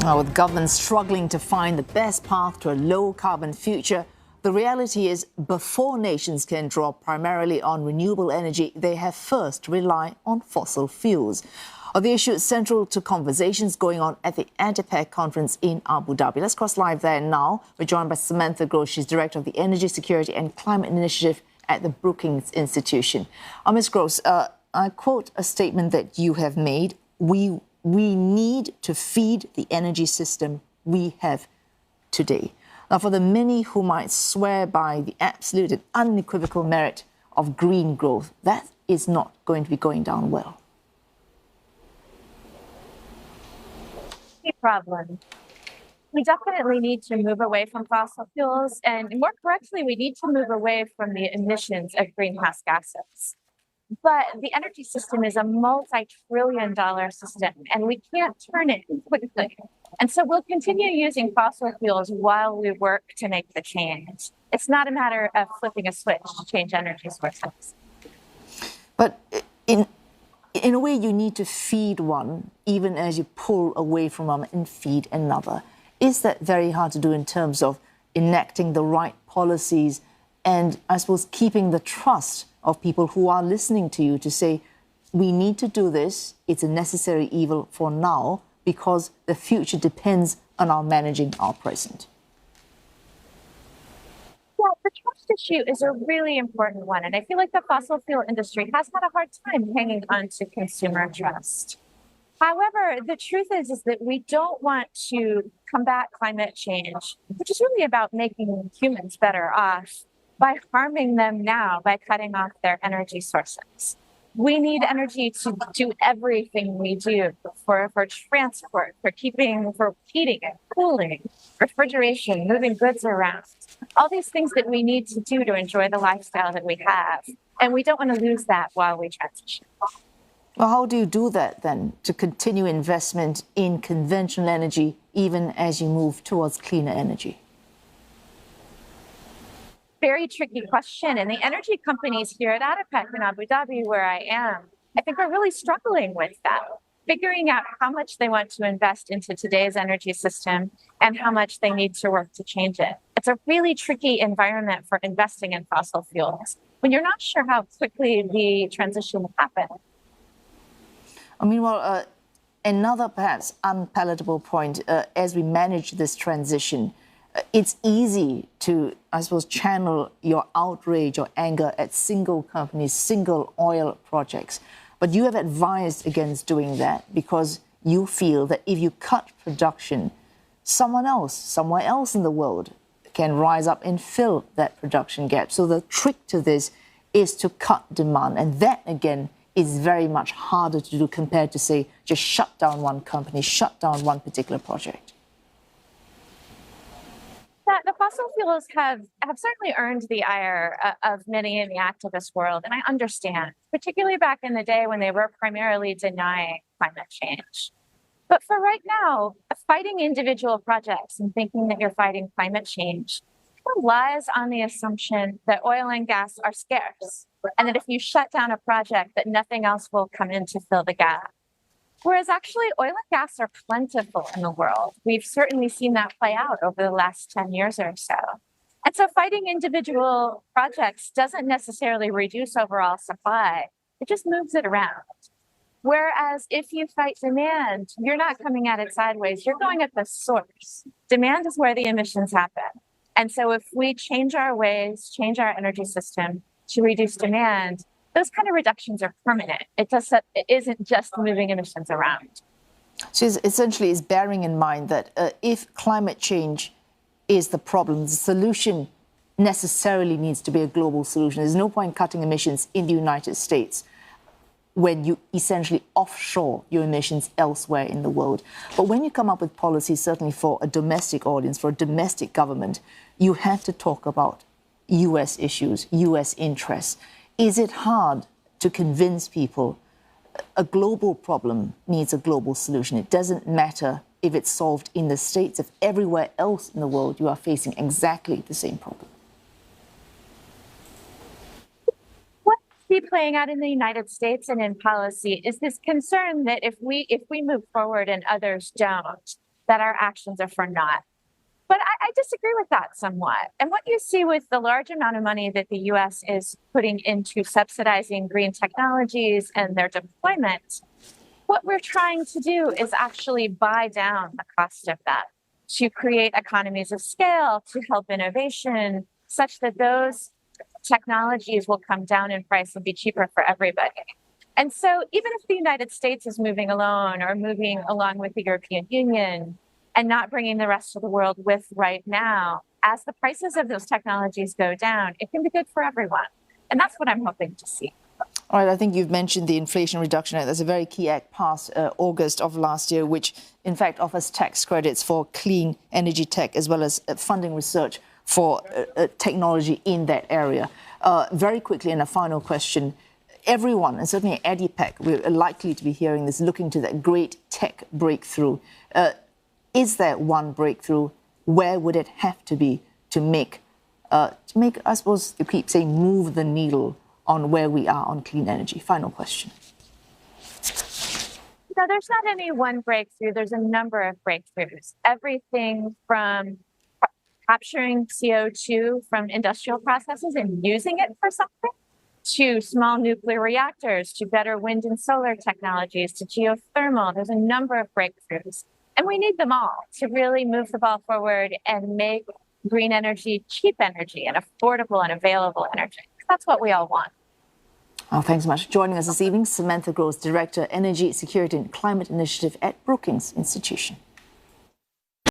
With governments struggling to find the best path to a low-carbon future, the reality is before nations can draw primarily on renewable energy, they have first to rely on fossil fuels. The issue is central to conversations going on at the ADIPEC conference in Abu Dhabi. Let's cross live there now. We're joined by Samantha Gross. She's Director of the Energy Security and Climate Initiative at the Brookings Institution. Ms. Gross, I quote a statement that you have made. We need to feed the energy system we have today. Now, for the many who might swear by the absolute and unequivocal merit of green growth, that is not going to be going down well. Problem. We definitely need to move away from fossil fuels, and more correctly, we need to move away from the emissions of greenhouse gases. But the energy system is a multi-trillion-dollar system, and we can't turn it quickly. And so we'll continue using fossil fuels while we work to make the change. It's not a matter of flipping a switch to change energy sources. But in a way, you need to feed one, even as you pull away from one and feed another. Is that very hard to do in terms of enacting the right policies and, I suppose, keeping the trust of people who are listening to you to say, we need to do this, it's a necessary evil for now, because the future depends on our managing our present? Yeah, the trust issue is a really important one. And I feel like the fossil fuel industry has had a hard time hanging on to consumer trust. However, the truth is that we don't want to combat climate change, which is really about making humans better off, by harming them now by cutting off their energy sources. We need energy to do everything we do for transport, for heating and cooling, refrigeration, moving goods around. All these things that we need to do to enjoy the lifestyle that we have. And we don't want to lose that while we transition. Well, how do you do that then, to continue investment in conventional energy even as you move towards cleaner energy? Very tricky question. And the energy companies here at ADIPEC in Abu Dhabi, where I am, I think are really struggling with that, figuring out how much they want to invest into today's energy system and how much they need to work to change it. It's a really tricky environment for investing in fossil fuels when you're not sure how quickly the transition will happen. Meanwhile, another perhaps unpalatable point as we manage this transition, it's easy to, I suppose, channel your outrage or anger at single companies, single oil projects. But you have advised against doing that because you feel that if you cut production, someone else, somewhere else in the world can rise up and fill that production gap. So the trick to this is to cut demand. And that, again, is very much harder to do compared to, say, just shut down one company, shut down one particular project. The fossil fuels have certainly earned the ire of many in the activist world, and I understand, particularly back in the day when they were primarily denying climate change. But for right now, fighting individual projects and thinking that you're fighting climate change relies on the assumption that oil and gas are scarce, and that if you shut down a project, that nothing else will come in to fill the gap. Whereas actually oil and gas are plentiful in the world. We've certainly seen that play out over the last 10 years or so. And so fighting individual projects doesn't necessarily reduce overall supply. It just moves it around. Whereas if you fight demand, you're not coming at it sideways. You're going at the source. Demand is where the emissions happen. And so if we change our ways, change our energy system to reduce demand, those kind of reductions are permanent. It isn't just moving emissions around. So essentially is bearing in mind that if climate change is the problem, the solution necessarily needs to be a global solution. There's no point cutting emissions in the United States when you essentially offshore your emissions elsewhere in the world. But when you come up with policies, certainly for a domestic audience, for a domestic government, you have to talk about U.S. issues, U.S. interests. Is it hard to convince people a global problem needs a global solution? It doesn't matter if it's solved in the States, if everywhere else in the world you are facing exactly the same problem. What I see playing out in the United States and in policy is this concern that if we move forward and others don't, that our actions are for naught. But I disagree with that somewhat. And what you see with the large amount of money that the US is putting into subsidizing green technologies and their deployment, what we're trying to do is actually buy down the cost of that, to create economies of scale, to help innovation, such that those technologies will come down in price and be cheaper for everybody. And so even if the United States is moving alone or moving along with the European Union and not bringing the rest of the world with right now, as the prices of those technologies go down, it can be good for everyone. And that's what I'm hoping to see. All right, I think you've mentioned the Inflation Reduction Act. There's a very key act passed August of last year, which in fact offers tax credits for clean energy tech, as well as funding research for technology in that area. Very quickly, and a final question. Everyone, and certainly ADIPEC, we're likely to be hearing this, looking to that great tech breakthrough. Is there one breakthrough? Where would it have to be to make, I suppose you keep saying, move the needle on where we are on clean energy? Final question. No, there's not any one breakthrough. There's a number of breakthroughs. Everything from capturing CO2 from industrial processes and using it for something, to small nuclear reactors, to better wind and solar technologies, to geothermal. There's a number of breakthroughs. And we need them all to really move the ball forward and make green energy cheap energy and affordable and available energy. That's what we all want. Oh, thanks so much for joining us this evening. Samantha Gross, Director, Energy, Security and Climate Initiative at Brookings Institution.